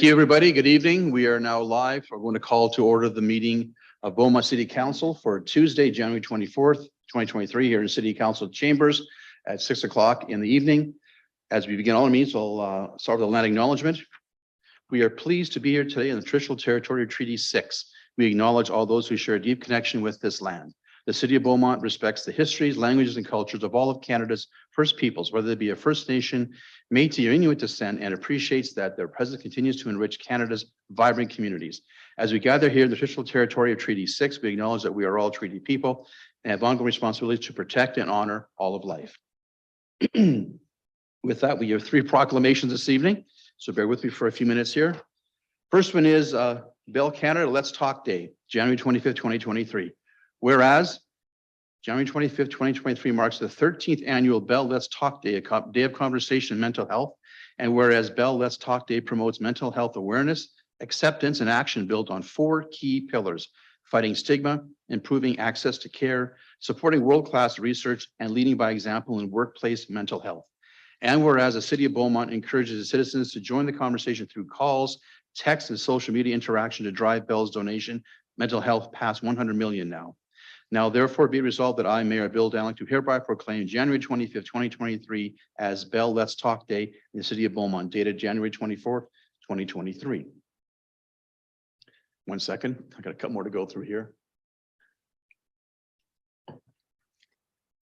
Thank you, everybody. Good evening. We are now live. We're going to call to order the meeting of Beaumont City Council for Tuesday, January 24th, 2023, here in City Council chambers at 6 o'clock in the evening. As we begin all the meetings, we'll start with the land acknowledgement. We are pleased to be here today in the Traditional Territory Treaty 6. We acknowledge all those who share a deep connection with this land. The City of Beaumont respects the histories, languages, and cultures of all of Canada's First Peoples, whether they be a First Nation, Métis, or Inuit descent, and appreciates that their presence continues to enrich Canada's vibrant communities. As we gather here in the Traditional Territory of Treaty 6, we acknowledge that we are all treaty people and have ongoing responsibilities to protect and honor all of life. With that, we have 3 proclamations this evening, so bear with me for a few minutes here. First one is Bell Canada Let's Talk Day, January 25th, 2023. Whereas January 25th, 2023 marks the 13th annual Bell Let's Talk Day, a day of conversation in mental health. And whereas Bell Let's Talk Day promotes mental health awareness, acceptance, and action built on 4 key pillars: fighting stigma, improving access to care, supporting world-class research, and leading by example in workplace mental health. And whereas the City of Beaumont encourages its citizens to join the conversation through calls, text, and social media interaction to drive Bell's donation, mental health past 100 million now. Now, therefore, be resolved that I, Mayor Bill Dallek, do hereby proclaim January 25th, 2023 as Bell Let's Talk Day in the City of Beaumont, dated January 24th, 2023. One second, I got a couple more to go through here.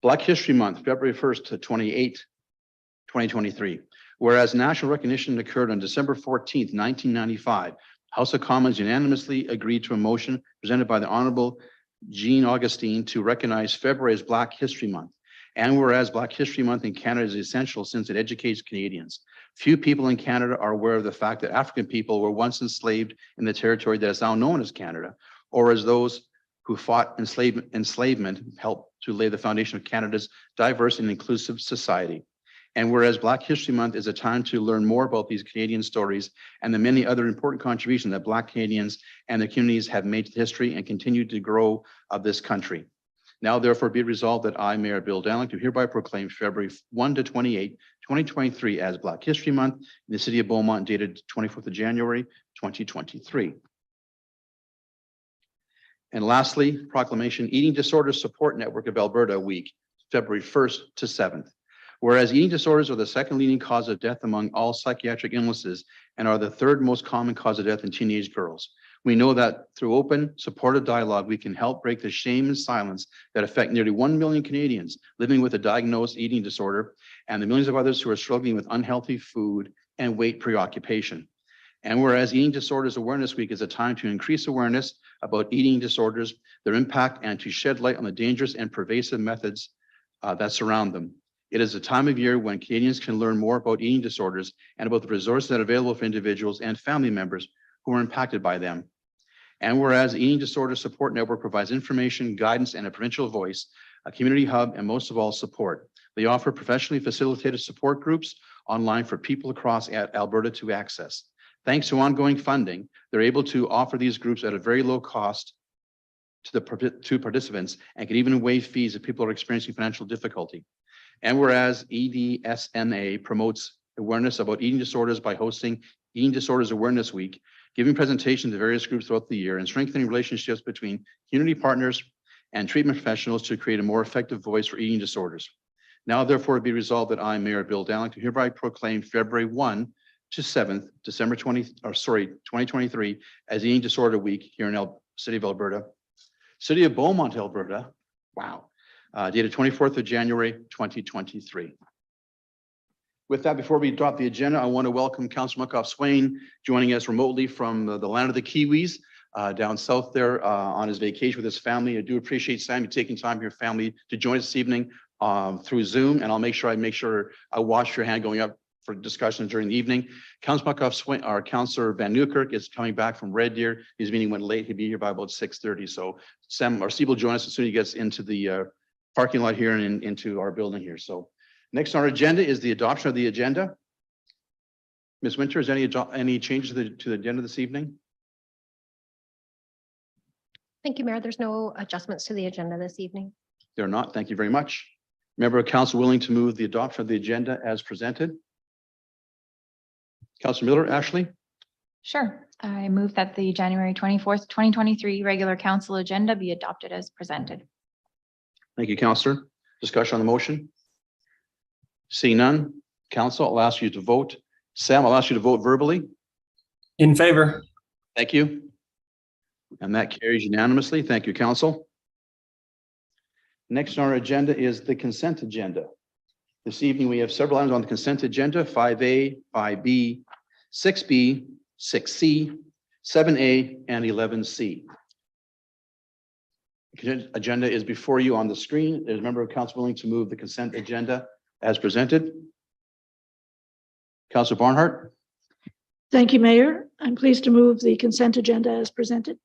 Black History Month, February 1st to 28th, 2023. Whereas national recognition occurred on December 14th, 1995, House of Commons unanimously agreed to a motion presented by the Honorable Jean Augustine to recognize February as Black History Month. And whereas Black History Month in Canada is essential since it educates Canadians. Few people in Canada are aware of the fact that African people were once enslaved in the territory that is now known as Canada, or as those who fought enslavement helped to lay the foundation of Canada's diverse and inclusive society. And whereas Black History Month is a time to learn more about these Canadian stories and the many other important contributions that Black Canadians and their communities have made to the history and continue to grow of this country. Now, therefore, be it resolved that I, Mayor Bill Dallek, do hereby proclaim February 1 to 28, 2023 as Black History Month in the City of Beaumont, dated 24th of January, 2023. And lastly, proclamation Eating Disorders Support Network of Alberta Week, February 1st to 7th. Whereas eating disorders are the second leading cause of death among all psychiatric illnesses and are the 3rd most common cause of death in teenage girls. We know that through open, supportive dialogue, we can help break the shame and silence that affect nearly 1 million Canadians living with a diagnosed eating disorder and the millions of others who are struggling with unhealthy food and weight preoccupation. And whereas Eating Disorders Awareness Week is a time to increase awareness about eating disorders, their impact, and to shed light on the dangerous and pervasive methods that surround them. It is a time of year when Canadians can learn more about eating disorders and about the resources that are available for individuals and family members who are impacted by them. And whereas the Eating Disorder Support Network provides information, guidance, and a provincial voice, a community hub, and most of all, support. They offer professionally facilitated support groups online for people across Alberta to access. Thanks to ongoing funding, they're able to offer these groups at a very low cost to participants and can even waive fees if people are experiencing financial difficulty. And whereas EDSNA promotes awareness about eating disorders by hosting Eating Disorders Awareness Week, giving presentations to various groups throughout the year, and strengthening relationships between community partners and treatment professionals to create a more effective voice for eating disorders. Now, therefore, be resolved that I, Mayor Bill Dallek, do hereby proclaim February 1 to 7th, 2023 as Eating Disorder Week here in the City of Alberta. City of Beaumont, Alberta, wow. Dated 24th of January, 2023. With that, before we drop the agenda, I want to welcome Councillor Swain joining us remotely from the land of the Kiwis down south there on his vacation with his family. I do appreciate Sam you taking time with your family to join us this evening through Zoom, and I'll make sure I wash your hand going up for discussions during the evening. Councillor Swain, our Councillor Van Newkirk is coming back from Red Deer. His meeting went late. He'll be here by about 6:30. So Sam, or Steve will join us as soon as he gets into the parking lot here and into our building here. So next on our agenda is the adoption of the agenda. Ms. Winter, is there any changes to the agenda this evening? Thank you, Mayor. There's no adjustments to the agenda this evening. There are not. Thank you very much. Member of Council willing to move the adoption of the agenda as presented? Councillor Miller, Ashley? Sure. I move that the January 24th, 2023 regular council agenda be adopted as presented. Thank you, Councillor. Discussion on the motion? Seeing none, Council, I'll ask you to vote. Sam, I'll ask you to vote verbally. In favor. Thank you. And that carries unanimously. Thank you, Council. Next on our agenda is the consent agenda. This evening, we have several items on the consent agenda: 5A, 5B, 6B, 6C, 7A, and 11C. The agenda is before you on the screen. There's a member of council willing to move the consent agenda as presented. Councillor Barnhart. Thank you, Mayor. I'm pleased to move the consent agenda as presented.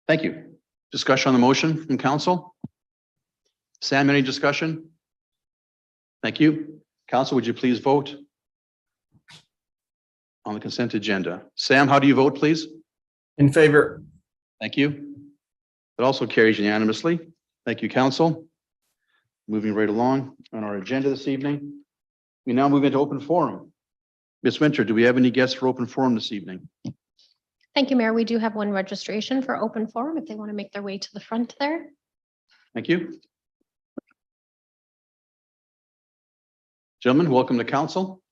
Thank you. Discussion on the motion from council? Sam, any discussion? Thank you. Council, would you please vote on the consent agenda? Sam, how do you vote, please? In favor. Thank you. It also carries unanimously. Thank you, council. Moving right along on our agenda this evening. We now move into open forum. Ms. Winter, do we have any guests for open forum this evening? Thank you, Mayor. We do have one registration for open forum if they want to make their way to the front there. Thank you. Gentlemen, welcome to council.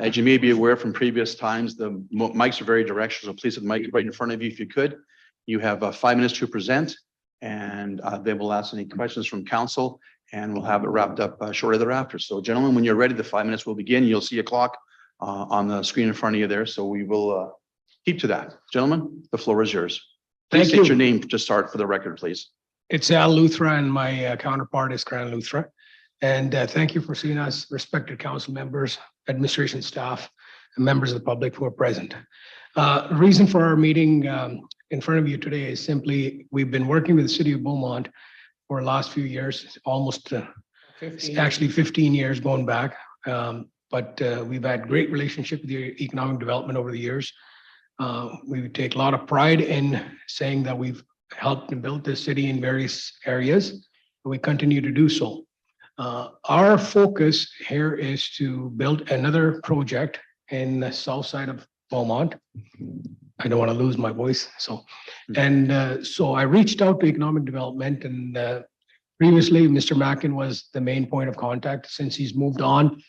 As you may be aware from previous times, the mics are very directional, so please have the mic right in front of you if you could. You have 5 minutes to present, and then we'll ask any questions from council, and we'll have it wrapped up shortly thereafter. So gentlemen, when you're ready, the 5 minutes will begin. You'll see a clock on the screen in front of you there, so we will keep to that. Gentlemen, the floor is yours. Please state your name to start for the record, please. It's Al Luthra, and my counterpart is Karen Luthra. And thank you for seeing us, respected council members, administration staff, and members of the public who are present. Reason for our meeting in front of you today is simply we've been working with the city of Beaumont for the last few years, almost actually 15 years going back. But we've had great relationship with the economic development over the years. We take a lot of pride in saying that we've helped to build this city in various areas, and we continue to do so. Our focus here is to build another project in the south side of Beaumont. I don't want to lose my voice. So I reached out to economic development, and previously Mr. Mackin was the main point of contact. Since he's moved on,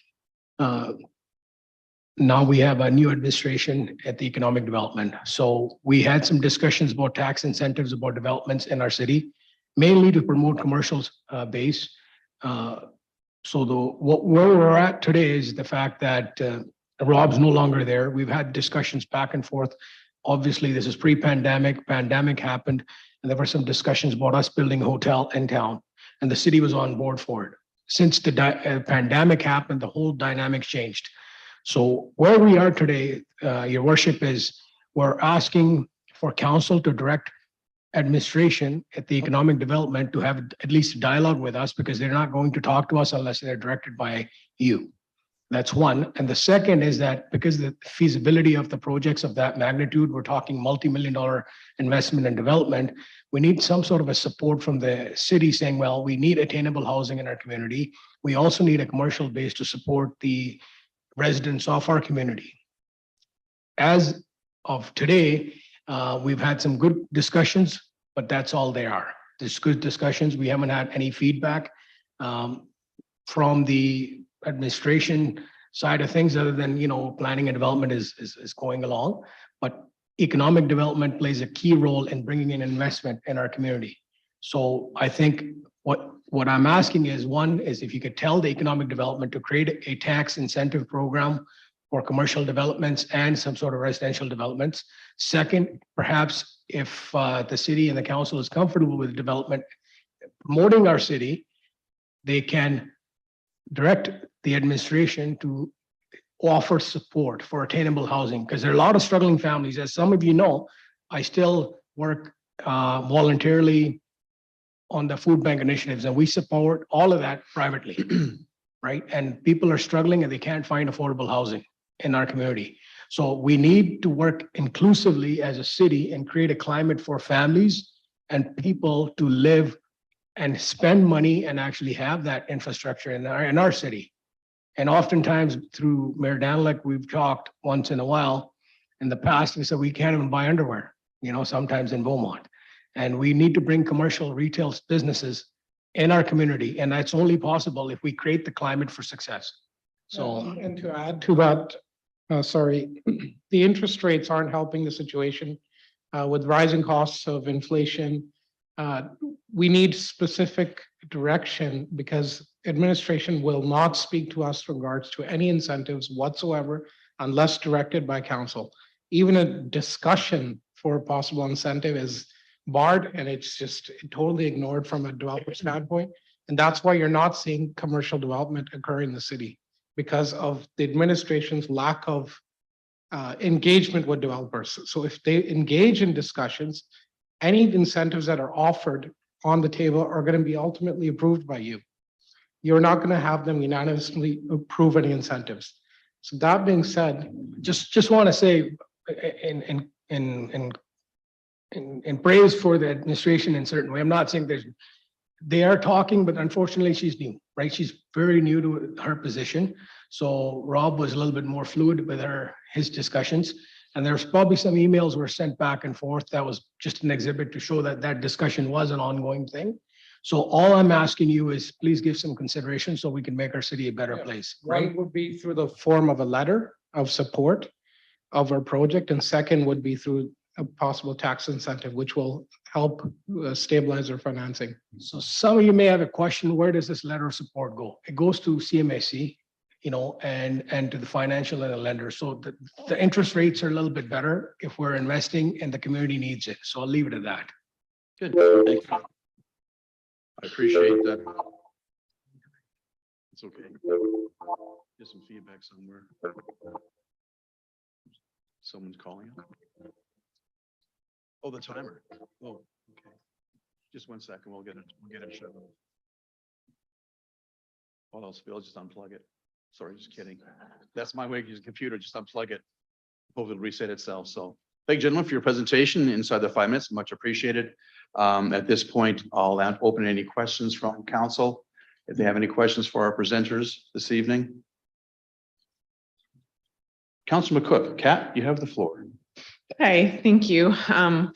now we have a new administration at the economic development. So we had some discussions about tax incentives, about developments in our city, mainly to promote commercial base. Where we're at today is the fact that Rob's no longer there. We've had discussions back and forth. Obviously, this is pre-pandemic. Pandemic happened, and there were some discussions about us building a hotel in town, and the city was on board for it. Since the pandemic happened, the whole dynamic changed. So where we are today, Your Worship, is we're asking for council to direct administration at the economic development to have at least a dialogue with us, because they're not going to talk to us unless they're directed by you. That's one. And the second is that because the feasibility of the projects of that magnitude, we're talking multi-million-dollar investment and development, we need some sort of a support from the city saying, well, we need attainable housing in our community. We also need a commercial base to support the residents of our community. As of today, we've had some good discussions, but that's all they are. There's good discussions. We haven't had any feedback from the administration side of things, other than, planning and development is going along. But economic development plays a key role in bringing in investment in our community. So I think what I'm asking is, one is if you could tell the economic development to create a tax incentive program for commercial developments and some sort of residential developments. Second, perhaps if the city and the council is comfortable with development promoting our city, they can direct the administration to offer support for attainable housing, because there are a lot of struggling families. As some of you know, I still work voluntarily on the food bank initiatives, and we support all of that privately, right? And people are struggling and they can't find affordable housing in our community. So we need to work inclusively as a city and create a climate for families and people to live and spend money and actually have that infrastructure in our city. And oftentimes through Mayor Danilek, we've talked once in a while, In the past, we said we can't even buy underwear, sometimes in Beaumont. And we need to bring commercial retail businesses in our community, and that's only possible if we create the climate for success. So, And to add to that, sorry, the interest rates aren't helping the situation. With rising costs of inflation, we need specific direction because administration will not speak to us regards to any incentives whatsoever unless directed by council. Even a discussion for a possible incentive is barred, and it's just totally ignored from a developer standpoint. And that's why you're not seeing commercial development occur in the city, because of the administration's lack of engagement with developers. So if they engage in discussions, any incentives that are offered on the table are going to be ultimately approved by you. You're not going to have them unanimously approve any incentives. So that being said, just want to say in praise for the administration in certain way. I'm not saying they are talking, but unfortunately she's new, right? She's very new to her position. So Rob was a little bit more fluid with his discussions. And there's probably some emails were sent back and forth. That was just an exhibit to show that that discussion was an ongoing thing. So all I'm asking you is please give some consideration so we can make our city a better place, right? one would be through the form of a letter of support of our project, and second would be through a possible tax incentive, which will help stabilize our financing. So some of you may have a question, where does this letter of support go? It goes to CMAC, and to the financial and the lender. So the interest rates are a little bit better if we're investing and the community needs it. So I'll leave it at that. Good. Thank you. I appreciate that. It's okay. Get some feedback somewhere. Someone's calling. Oh, the timer. Oh, okay. Just 1 second. We'll get it shut off. All else fails, just unplug it. Sorry, just kidding. That's my way to use a computer. Just unplug it. Hopefully it'll reset itself. So thank you, gentlemen, for your presentation inside the 5 minutes. Much appreciated. At this point, I'll open any questions from council. If they have any questions for our presenters this evening. Councillor McCook, Kat, you have the floor. Hi, thank you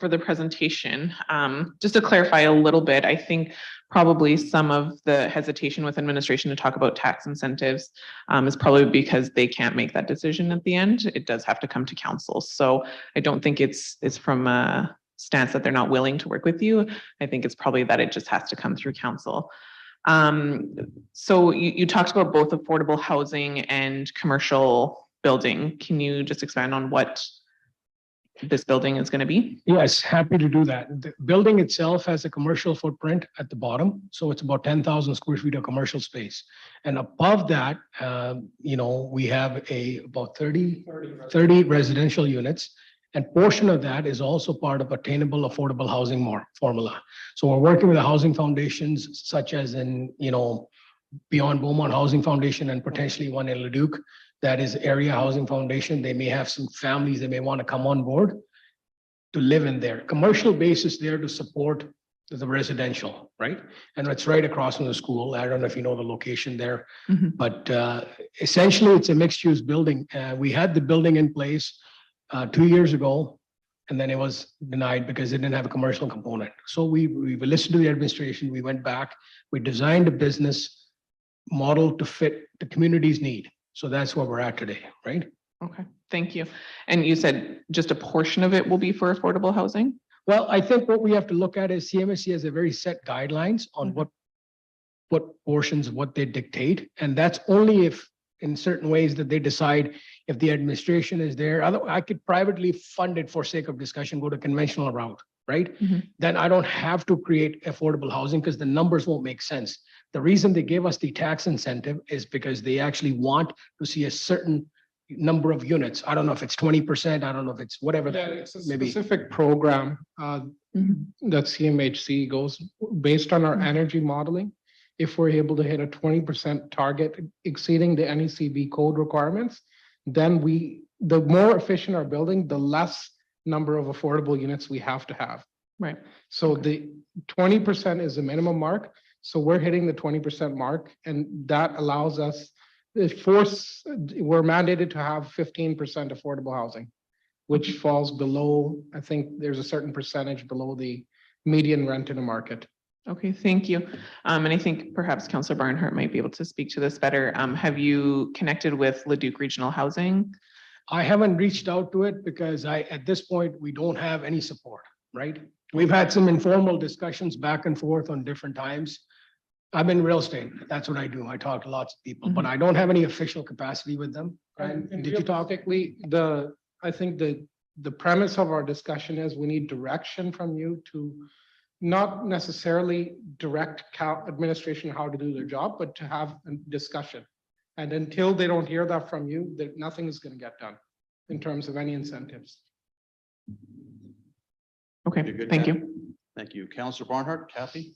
for the presentation. Just to clarify a little bit, I think probably some of the hesitation with administration to talk about tax incentives is probably because they can't make that decision at the end. It does have to come to council. So I don't think it's from a stance that they're not willing to work with you. I think it's probably that it just has to come through council. So you talked about both affordable housing and commercial building. Can you just expand on what this building is going to be? Yes, happy to do that. The building itself has a commercial footprint at the bottom. So it's about 10,000 square feet of commercial space. And above that, we have about 30 residential units. And portion of that is also part of attainable affordable housing formula. So we're working with the housing foundations such as in, Beyond Beaumont Housing Foundation and potentially one in Leduc. That is Area Housing Foundation. They may have some families that may want to come on board to live in there. Commercial base is there to support the residential, right? And it's right across from the school. I don't know if you know the location there, but essentially it's a mixed use building. We had the building in place 2 years ago, and then it was denied because it didn't have a commercial component. So we listened to the administration, we went back, we designed a business model to fit the community's need. So that's where we're at today, right? Okay, thank you. And you said just a portion of it will be for affordable housing? Well, I think what we have to look at is CMSC has a very set guidelines on what portions of what they dictate. And that's only if in certain ways that they decide if the administration is there. Otherwise, I could privately fund it for sake of discussion, go to conventional route, right? Then I don't have to create affordable housing because the numbers won't make sense. The reason they gave us the tax incentive is because they actually want to see a certain number of units. I don't know if it's 20%. I don't know if it's whatever. Yeah, it's a maybe. specific program that CMHC goes based on our energy modeling. If we're able to hit a 20% target exceeding the NECB code requirements, then the more efficient our building, the less number of affordable units we have to have. Right. So the 20% is the minimum mark. So we're hitting the 20% mark, and that allows us, we're mandated to have 15% affordable housing. which falls below, I think there's a certain percentage below the median rent in the market. Okay, thank you. And I think perhaps Councillor Barnhart might be able to speak to this better. Have you connected with Leduc Regional Housing? I haven't reached out to it because at this point, we don't have any support, right? We've had some informal discussions back and forth on different times. I'm in real estate. That's what I do. I talk to lots of people, but I don't have any official capacity with them. And Did you talk? realistically, I think the premise of our discussion is we need direction from you to not necessarily direct administration how to do their job, but to have a discussion. And until they don't hear that from you, that nothing is going to get done in terms of any incentives. Okay, You're good, thank Kathy? you. Thank you. Councillor Barnhart, Kathy?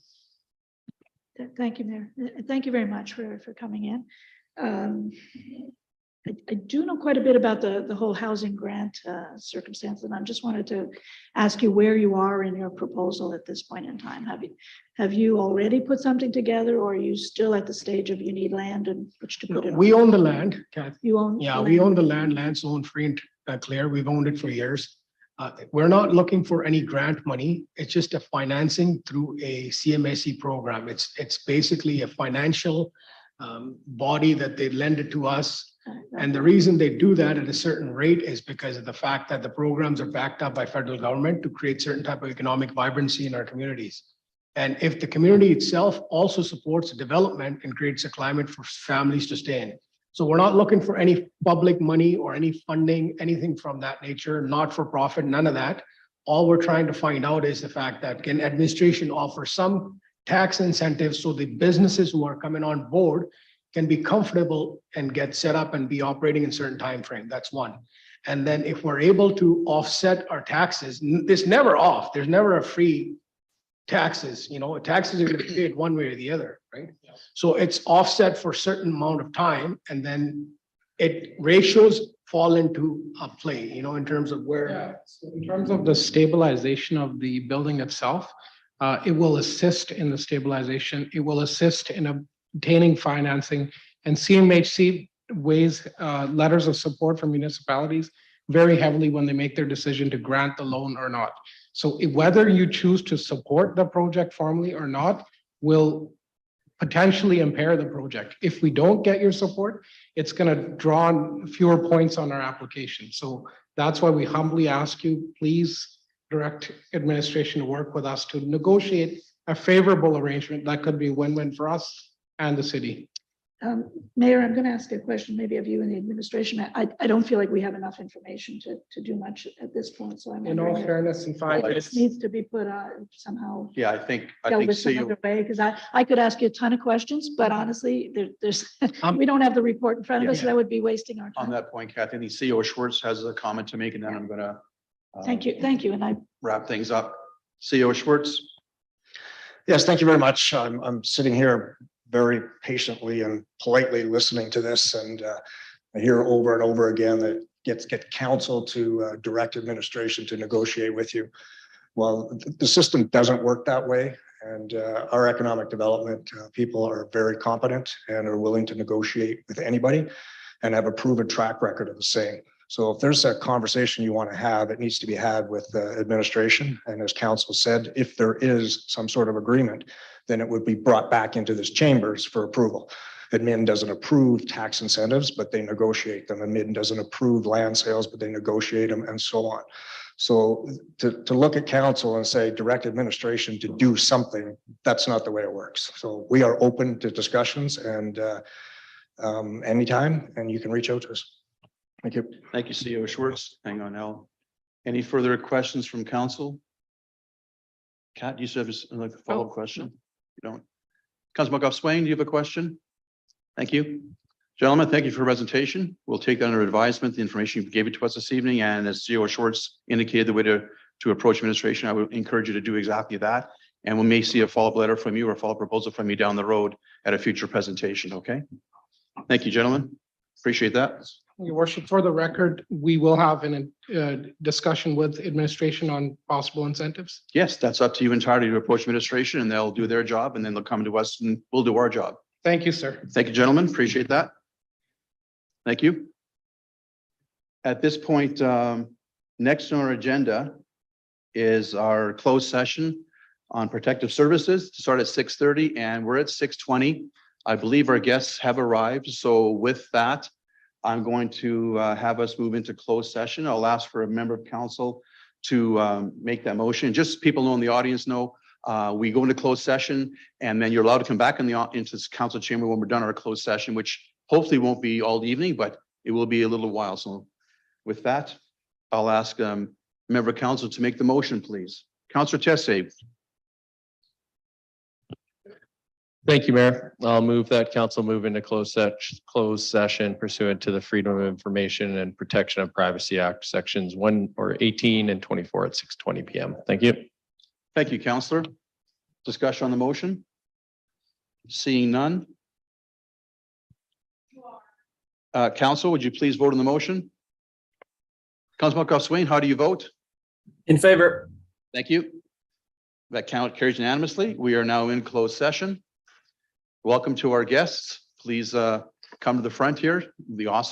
Thank you, Mayor. Thank you very much for coming in. I do know quite a bit about the whole housing grant circumstance, and I just wanted to ask you where you are in your proposal at this point in time. Have you already put something together, or are you still at the stage of you need land and which to put it on? We own the land, Kathy. You own? Yeah, the we land? own the land. Land's owned free and clear. We've owned it for years. We're not looking for any grant money. It's just a financing through a CMSC program. It's basically a financial body that they lend it to us. And the reason they do that at a certain rate is because of the fact that the programs are backed up by federal government to create certain type of economic vibrancy in our communities. And if the community itself also supports development and creates a climate for families to stay in. So we're not looking for any public money or any funding, anything from that nature, not for profit, none of that. All we're trying to find out is the fact that can administration offer some tax incentives so the businesses who are coming on board can be comfortable and get set up and be operating in certain time frame. That's one. And then if we're able to offset our taxes, it's never off. There's never a free taxes, taxes are going to be paid one way or the other, right? So it's offset for a certain amount of time, and then ratios fall into play, in terms of where. Yeah, so in terms of the stabilization of the building itself, it will assist in the stabilization. It will assist in obtaining financing, and CMHC weighs letters of support from municipalities very heavily when they make their decision to grant the loan or not. So whether you choose to support the project formally or not will potentially impair the project. If we don't get your support, it's going to draw on fewer points on our application. So that's why we humbly ask you, please direct administration to work with us to negotiate a favorable arrangement that could be win-win for us and the city. Mayor, I'm going to ask a question maybe of you and the administration. I don't feel like we have enough information to do much at this point, so I'm In all wondering if fairness, in fact, this needs to be put somehow. Yeah, I think Dealt with some CEO, other way, because I could ask you a ton of questions, but honestly, there's we don't have the report in front of us. Yeah. That would be wasting our on time. that point, Kathy, I think CEO Schwartz has a comment to make, and then I'm gonna Thank you, and I wrap things up. CEO Schwartz? Yes, thank you very much. I'm sitting here very patiently and politely listening to this, and I hear over and over again that get council to direct administration to negotiate with you. Well, the system doesn't work that way, and our economic development people are very competent and are willing to negotiate with anybody and have a proven track record of the same. So if there's a conversation you want to have, it needs to be had with the administration. And as council said, if there is some sort of agreement, then it would be brought back into this chambers for approval. Admin doesn't approve tax incentives, but they negotiate them. Admin doesn't approve land sales, but they negotiate them, and so on. So to look at council and say direct administration to do something, that's not the way it works. So we are open to discussions, and anytime, and you can reach out to us. Thank you. Thank you, CEO Schwartz. Hang on now. Any further questions from council? Kat, do you still have a follow-up question? You don't? Councilor McCook-Swain, do you have a question? Thank you. Gentlemen, thank you for your presentation. We'll take that under advisement, the information you gave it to us this evening, and as CEO Schwartz indicated the way to approach administration, I would encourage you to do exactly that. And we may see a follow-up letter from you or a follow-up proposal from you down the road at a future presentation, okay? Thank you, gentlemen. Appreciate that. Your worship, for the record, we will have a discussion with administration on possible incentives. Yes, that's up to you entirely to approach administration, and they'll do their job, and then they'll come to us and we'll do our job. Thank you, sir. Thank you, gentlemen. Appreciate that. Thank you. At this point, Next on our agenda is our closed session on protective services to start at 6:30, and we're at 6:20. I believe our guests have arrived. So with that, I'm going to have us move into closed session. I'll ask for a member of council to make that motion. Just so people know in the audience know, we go into closed session and then you're allowed to come back into this council chamber when we're done our closed session, which hopefully won't be all evening, but it will be a little while. So with that, I'll ask member of council to make the motion, please. Councillor Tesse. Thank you, Mayor. I'll move that council move into closed session pursuant to the Freedom of Information and Protection of Privacy Act, sections 18 and 24 at 6:20 p.m. Thank you. Thank you, councillor. Discussion on the motion? Seeing none. Council, would you please vote on the motion? Councilman Swain, how do you vote? In favor. Thank you. That count carries unanimously. We are now in closed session. Welcome to our guests. Please come to the front here. The awesome.